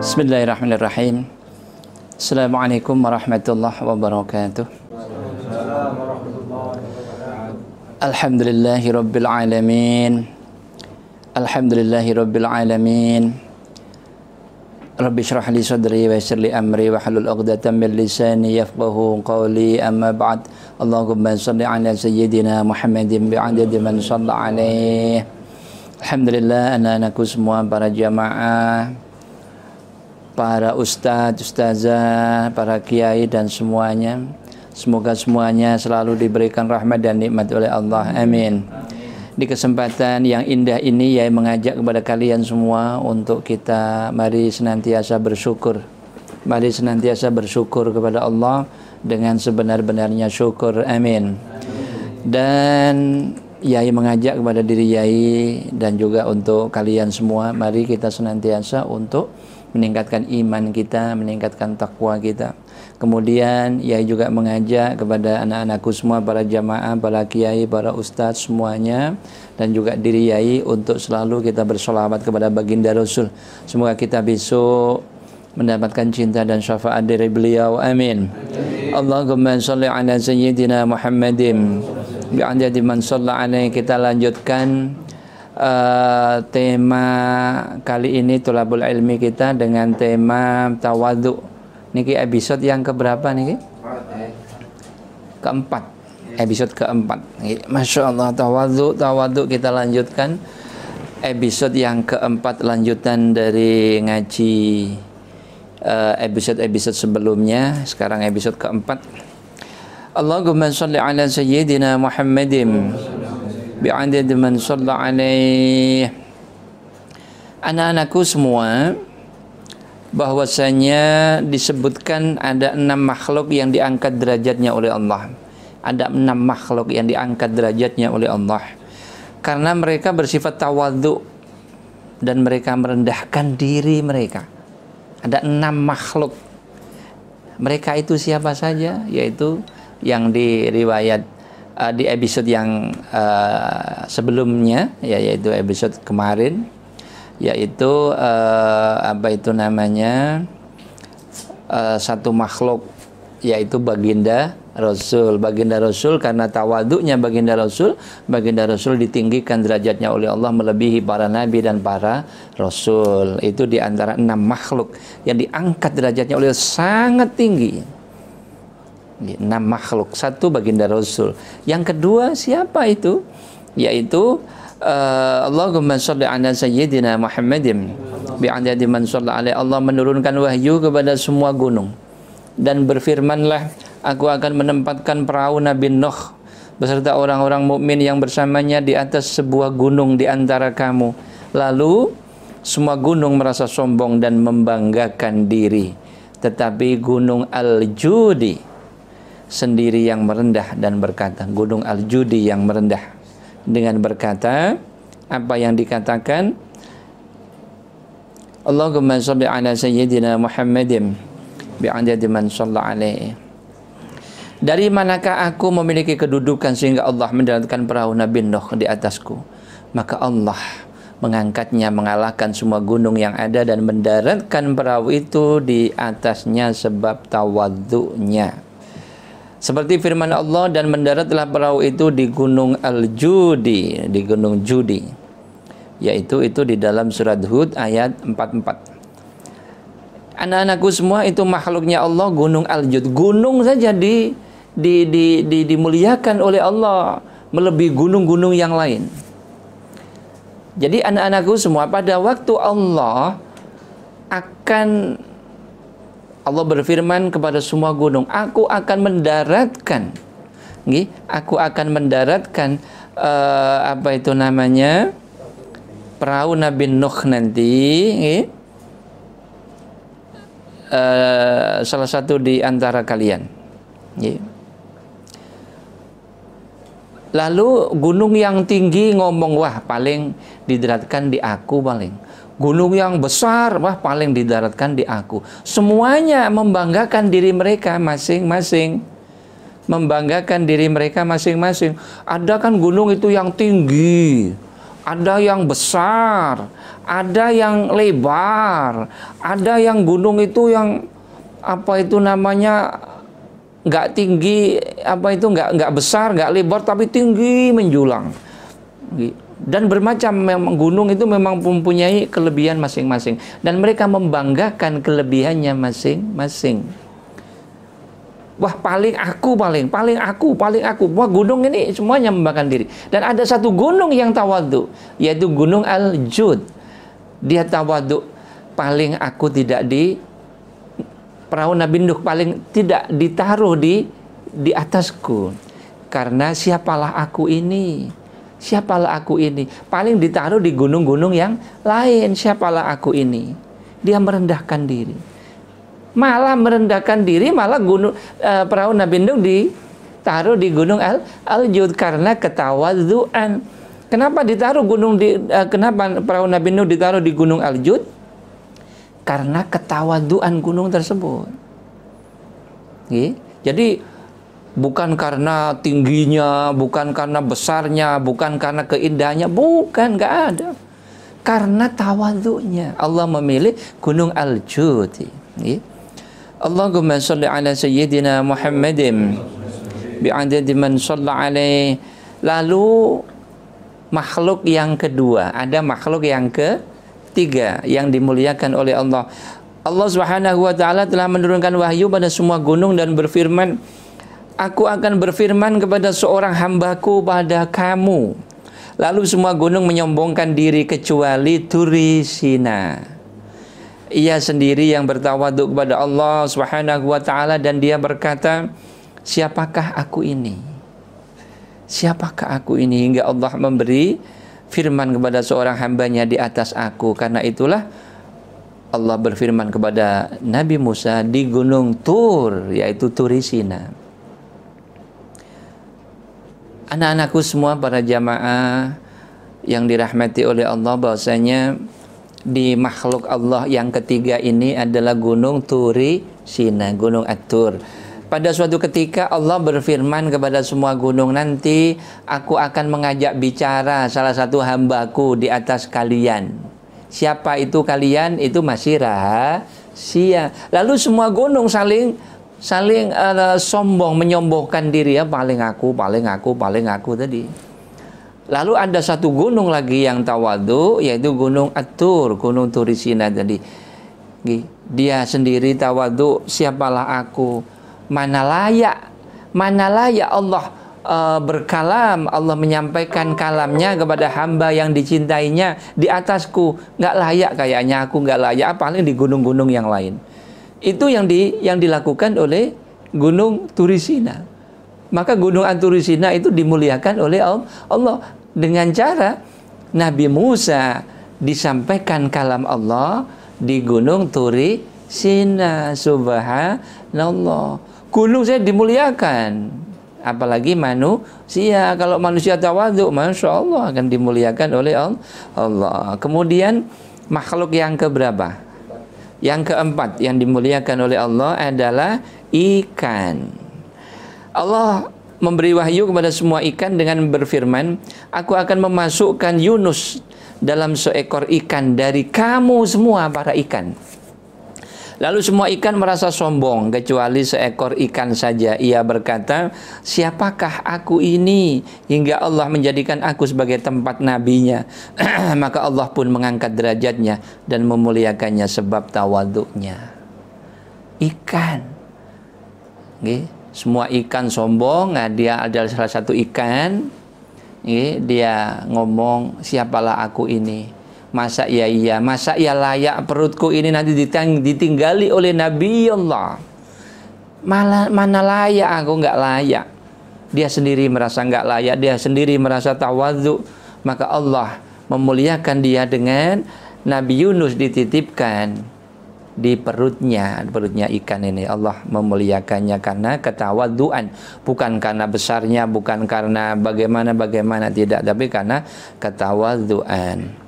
Bismillahirrahmanirrahim. Assalamualaikum warahmatullahi wabarakatuh. Alhamdulillahi rabbil alamin. Alhamdulillahi rabbil alamin. Rabbi shrah li sadri wa yassir li amri wa hlul 'uqdatam min lisani yafqahu qawli, amma ba'd. Allahumma shalli ala sayyidina Muhammadin bi'adadi man shalla alaihi. Alhamdulillah, anak-anakku semua, para jamaah, para ustadz, ustazah, para kiai dan semuanya, semoga semuanya selalu diberikan rahmat dan nikmat oleh Allah. Amin. Di kesempatan yang indah ini, Yai mengajak kepada kalian semua untuk kita mari senantiasa bersyukur. Mari senantiasa bersyukur kepada Allah dengan sebenar-benarnya syukur. Amin. Dan Yai mengajak kepada diri Yai dan juga untuk kalian semua, mari kita senantiasa untuk meningkatkan iman kita, meningkatkan takwa kita. Kemudian Yai juga mengajak kepada anak-anakku semua, para jamaah, para kiai, para ustadz semuanya, dan juga diri Yai untuk selalu kita bersolawat kepada baginda Rasul. Semoga kita besok mendapatkan cinta dan syafaat dari beliau. Amin. Allahumma sholli ala sayyidina Muhammadin bi'adadi man shalla alaihi. Kita lanjutkan tema kali ini Thalabul Ilmi kita dengan tema tawadhu. Niki episode yang keberapa niki? Keempat. Episode keempat. Masya Allah, tawadhu kita lanjutkan. Episode yang keempat, lanjutan dari ngaji episode sebelumnya. Sekarang episode keempat. Allahumma sholli ala sayyidina Muhammadin bi'adad man shalla alaih. Anak-anakku semua, bahwasanya disebutkan ada 6 makhluk yang diangkat derajatnya oleh Allah. Ada 6 makhluk yang diangkat derajatnya oleh Allah karena mereka bersifat tawadhu dan mereka merendahkan diri mereka. Ada 6 makhluk. Mereka itu siapa saja? Yaitu yang di riwayat di episode yang sebelumnya, yaitu episode kemarin, yaitu apa itu namanya, satu makhluk, yaitu baginda Rasul. Baginda Rasul, karena tawaduknya baginda Rasul ditinggikan derajatnya oleh Allah melebihi para nabi dan para rasul. Itu di antara 6 makhluk yang diangkat derajatnya oleh Allah sangat tinggi. 6 makhluk, satu baginda Rasul. Yang kedua siapa itu? Yaitu Allahumma sholli ala sayyidina Muhammadin bi'adadi man shalla alaihi. Allah menurunkan wahyu kepada semua gunung dan berfirmanlah, aku akan menempatkan perahu Nabi Nuh beserta orang-orang mukmin yang bersamanya di atas sebuah gunung di antara kamu. Lalu semua gunung merasa sombong dan membanggakan diri, tetapi gunung Al-Judi sendiri yang merendah dan berkata, gunung Al-Judi yang merendah dengan berkata apa yang dikatakan, Allahumma sholli ala sayyidina Muhammadin bi'adadi man shalla alaihi. Dari manakah aku memiliki kedudukan sehingga Allah mendaratkan perahu Nabi Nuh di atasku? Maka Allah mengangkatnya mengalahkan semua gunung yang ada dan mendaratkan perahu itu di atasnya sebab tawadhu'nya. Seperti firman Allah, dan mendaratlah perahu itu di gunung Al-Judi, di gunung Judi, yaitu itu di dalam surat Hud ayat 44. Anak-anakku semua, itu makhluknya Allah, gunung Al-Jud. Gunung saja dimuliakan oleh Allah melebihi gunung-gunung yang lain. Jadi anak-anakku semua, pada waktu Allah berfirman kepada semua gunung, aku akan mendaratkan, apa itu namanya, perahu Nabi Nuh nanti, salah satu di antara kalian. Lalu gunung yang tinggi ngomong, wah paling didaratkan di aku paling. Gunung yang besar, wah paling didaratkan di aku. Semuanya membanggakan diri mereka masing-masing. Membanggakan diri mereka masing-masing. Ada kan gunung itu yang tinggi, ada yang besar, ada yang lebar, ada yang gunung itu yang apa itu namanya nggak tinggi, apa itu nggak besar, nggak lebar, tapi tinggi menjulang. Dan bermacam, memang gunung itu memang mempunyai kelebihan masing-masing, dan mereka membanggakan kelebihannya masing-masing. Wah, paling aku. Wah, gunung ini semuanya membanggakan diri. Dan ada satu gunung yang tawadhu, yaitu gunung Al-Jud. Dia tawadhu, paling aku tidak di perahu Nabi Nuh, paling tidak ditaruh di atasku. Karena siapalah aku ini? Paling ditaruh di gunung-gunung yang lain. Siapalah aku ini? Dia merendahkan diri. Malah gunung perahu Nabi Nuh ditaruh di gunung Al-Jud karena ketawadhuan. Kenapa kenapa perahu Nabi Nuh ditaruh di gunung Al-Jud? Karena ketawadhuan gunung tersebut. Jadi bukan karena tingginya, bukan karena besarnya, bukan karena keindahannya, bukan, nggak ada. Karena tawadhunya Allah memilih gunung Al-Jud. Allahumma sholli ala sayyidina Muhammadin bi'adadi man shalla alaih. Lalu makhluk yang kedua, ada makhluk yang ketiga yang dimuliakan oleh Allah. Allah Subhanahu wa taala telah menurunkan wahyu pada semua gunung dan berfirman, aku akan berfirman kepada seorang hambaku pada kamu. Lalu semua gunung menyombongkan diri kecuali Turi Sina. Ia sendiri yang bertawaduk kepada Allah Subhanahu wa taala, dan dia berkata, siapakah aku ini? Siapakah aku ini? Hingga Allah memberi firman kepada seorang hambanya di atas aku. Karena itulah Allah berfirman kepada Nabi Musa di gunung Tur, yaitu Turi Sina. Anak-anakku semua, para jamaah yang dirahmati oleh Allah, bahwasanya di makhluk Allah yang ketiga ini adalah gunung Turi Sina, gunung At-Tur. Pada suatu ketika Allah berfirman kepada semua gunung, nanti aku akan mengajak bicara salah satu hambaku di atas kalian. Siapa itu kalian? Itu masih rahasia. Lalu semua gunung saling sombong, menyombongkan diri, ya, paling aku tadi. Lalu ada satu gunung lagi yang tawadhu, yaitu gunung At-Tur, gunung Turi Sina tadi. Dia sendiri tawadhu, siapalah aku? Mana layak Allah berkalam, Allah menyampaikan kalamnya kepada hamba yang dicintainya di atasku. Nggak layak kayaknya aku, nggak layak, apalagi di gunung-gunung yang lain. Itu yang dilakukan oleh gunung Turi Sina. Maka gunung Turi Sina itu dimuliakan oleh Allah dengan cara Nabi Musa disampaikan kalam Allah di gunung Turi Sina. Subhanallah. Gunung saya dimuliakan, apalagi manusia. Kalau manusia tawadhu, masya Allah, akan dimuliakan oleh Allah. Kemudian makhluk yang keberapa? Yang keempat yang dimuliakan oleh Allah adalah ikan. Allah memberi wahyu kepada semua ikan dengan berfirman, aku akan memasukkan Yunus dalam seekor ikan dari kamu semua para ikan. Lalu semua ikan merasa sombong kecuali seekor ikan saja. Ia berkata, siapakah aku ini hingga Allah menjadikan aku sebagai tempat nabinya? Maka Allah pun mengangkat derajatnya dan memuliakannya sebab tawaduknya. Ikan. Semua ikan sombong. Nah, dia adalah salah satu ikan. Dia ngomong, siapalah aku ini? Masa ia layak perutku ini nanti ditinggali oleh Nabi Allah? Mana layak aku? Nggak layak. Dia sendiri merasa nggak layak, dia sendiri merasa tawadhu. Maka Allah memuliakan dia dengan Nabi Yunus dititipkan di perutnya ikan ini. Allah memuliakannya karena ketawadhuan, bukan karena besarnya, bukan karena bagaimana tidak, tapi karena ketawadhuan.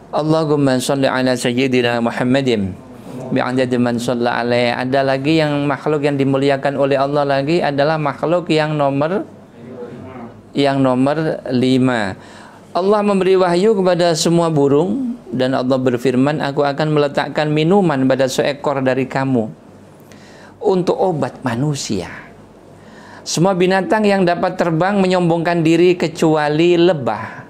Allahumma sholli ala sayyidina Muhammadin bi'adadi man shalla alaih. Ada lagi yang makhluk yang dimuliakan oleh Allah lagi adalah makhluk yang nomor 5. Allah memberi wahyu kepada semua burung dan Allah berfirman, aku akan meletakkan minuman pada seekor dari kamu untuk obat manusia. Semua binatang yang dapat terbang menyombongkan diri kecuali lebah.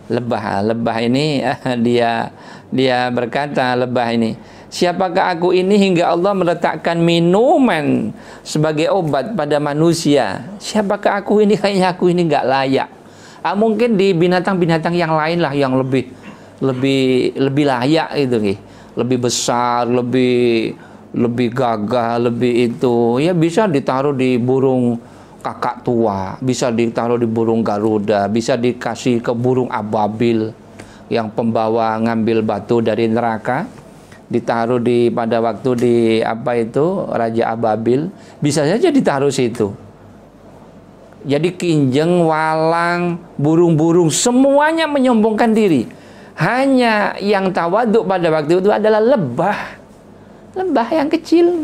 Lebah ini dia berkata, lebah ini, siapakah aku ini hingga Allah meletakkan minuman sebagai obat pada manusia? Siapakah aku ini? Kayaknya aku ini nggak layak. Mungkin di binatang-binatang yang lain lah yang lebih layak itu, lebih besar, lebih gagah, lebih itu. Ya bisa ditaruh di burung kakak tua, bisa ditaruh di burung Garuda, bisa dikasih ke burung ababil yang pembawa ngambil batu dari neraka, ditaruh pada waktu di Raja Ababil, bisa saja ditaruh situ. Jadi kinjeng, walang, burung-burung semuanya menyombongkan diri. Hanya yang tawaduk pada waktu itu adalah lebah. Lebah yang kecil.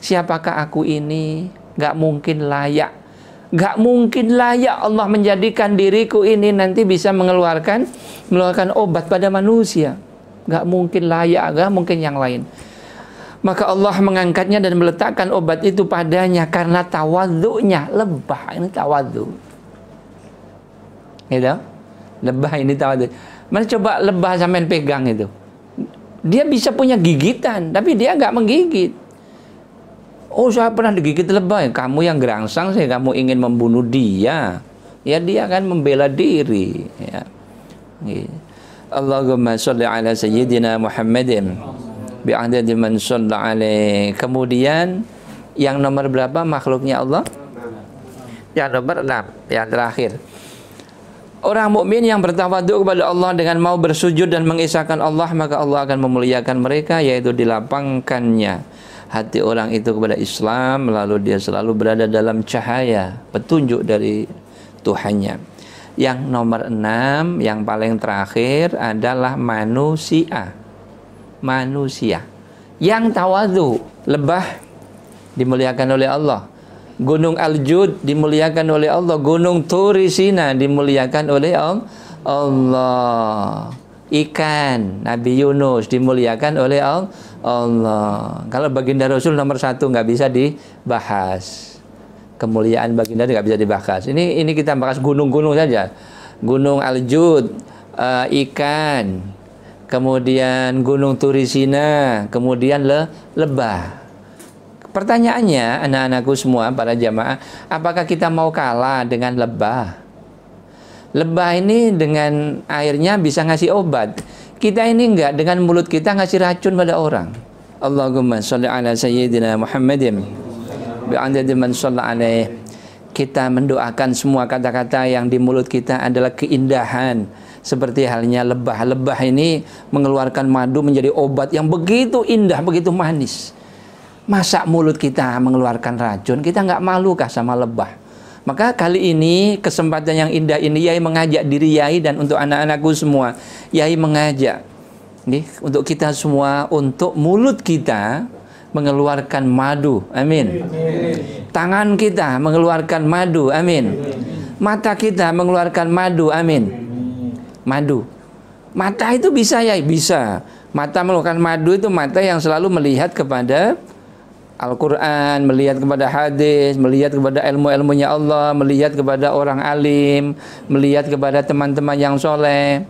Siapakah aku ini? Gak mungkin layak. Gak mungkin layak Allah menjadikan diriku ini nanti bisa mengeluarkan obat pada manusia. Gak mungkin layak, gak mungkin yang lain. Maka Allah mengangkatnya dan meletakkan obat itu padanya karena tawaduknya. Lebah ini tawaduk. Gitu? Lebah ini tawaduk. Mana coba lebah sampean pegang itu. Dia bisa punya gigitan, tapi dia nggak menggigit. Oh, saya pernah digigit lebah. Kamu yang gerangsang sih, kamu ingin membunuh dia. Ya dia akan membela diri. Ya. Allahumma sholli ala sayyidina Muhammadin bi'adadi man shalla alaih. Kemudian yang nomor berapa makhluknya Allah? Yang nomor 6, yang terakhir. Orang mukmin yang bertawaduk kepada Allah dengan mau bersujud dan mengisahkan Allah, maka Allah akan memuliakan mereka, yaitu dilapangkannya hati orang itu kepada Islam, lalu dia selalu berada dalam cahaya petunjuk dari Tuhannya. Yang nomor 6, yang paling terakhir adalah manusia. Manusia yang tawadhu. Lebah dimuliakan oleh Allah, Gunung Al-Jud dimuliakan oleh Allah, Gunung Turi Sina dimuliakan oleh Allah, ikan Nabi Yunus dimuliakan oleh Allah. Kalau baginda Rasul nomor 1 nggak bisa dibahas, kemuliaan baginda nggak bisa dibahas. Ini kita bahas gunung-gunung saja. Gunung Al-Jud, ikan, kemudian Gunung Turisina, kemudian lebah. Pertanyaannya, anak-anakku semua, para jamaah, apakah kita mau kalah dengan lebah? Lebah ini dengan airnya bisa ngasih obat. Kita ini enggak, dengan mulut kita ngasih racun pada orang. Allahumma sholli ala sayyidina Muhammadin bi'adadi man shalla alaih. Kita mendoakan semua kata-kata yang di mulut kita adalah keindahan. Seperti halnya lebah. Lebah ini mengeluarkan madu menjadi obat yang begitu indah, begitu manis. Masa mulut kita mengeluarkan racun? Kita nggak malukah sama lebah? Maka kali ini kesempatan yang indah ini Yai mengajak diri Yai dan untuk anak-anakku semua, Yai mengajak untuk kita semua, untuk mulut kita mengeluarkan madu, amin. Tangan kita mengeluarkan madu, amin. Mata kita mengeluarkan madu, amin. Madu. Mata itu bisa ya, bisa. Mata mengeluarkan madu itu mata yang selalu melihat kepada Al-Quran, melihat kepada hadis, melihat kepada ilmu-ilmunya Allah, melihat kepada orang alim, melihat kepada teman-teman yang soleh.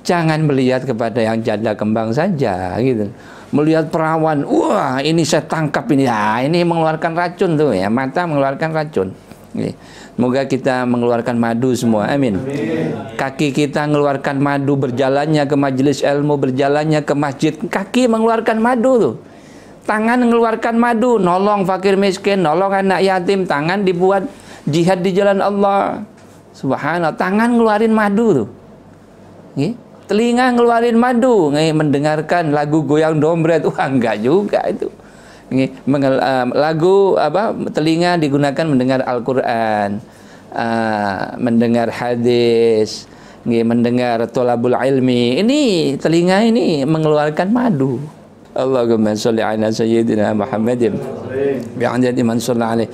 Jangan melihat kepada yang janda kembang saja, gitu. Melihat perawan, wah ini saya tangkap ini, ya ini mengeluarkan racun tuh ya, mata mengeluarkan racun. Semoga kita mengeluarkan madu semua, amin. Kaki kita mengeluarkan madu, berjalannya ke majelis ilmu, berjalannya ke masjid, kaki mengeluarkan madu tuh. Tangan mengeluarkan madu, nolong fakir miskin, nolong anak yatim, tangan dibuat jihad di jalan Allah. Subhanallah, tangan ngeluarin madu tuh. Telinga ngeluarin madu, mendengarkan lagu goyang dompet, wah enggak juga itu. Lagu telinga digunakan mendengar Al-Quran, mendengar hadis, mendengar tolabul ilmi. Ini telinga ini mengeluarkan madu. Allahumma sholli ala sayyidina Muhammadin bi'adadi man shalla alaih.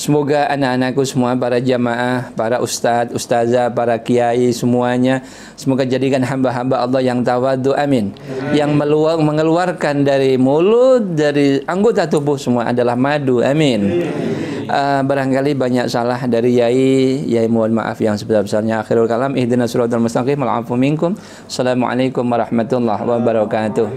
Semoga anak-anakku semua, para jamaah, para ustadz, ustazah, para kiai semuanya, semoga jadikan hamba-hamba Allah yang tawadhu, amin. Yang mengeluarkan dari mulut, dari anggota tubuh semua adalah madu, amin. Barangkali banyak salah dari Yai mohon maaf yang sebesar-besarnya. Akhirul kalam, ihdinas siratal mustaqim, wal afu minkum. Assalamualaikum warahmatullahi wabarakatuh.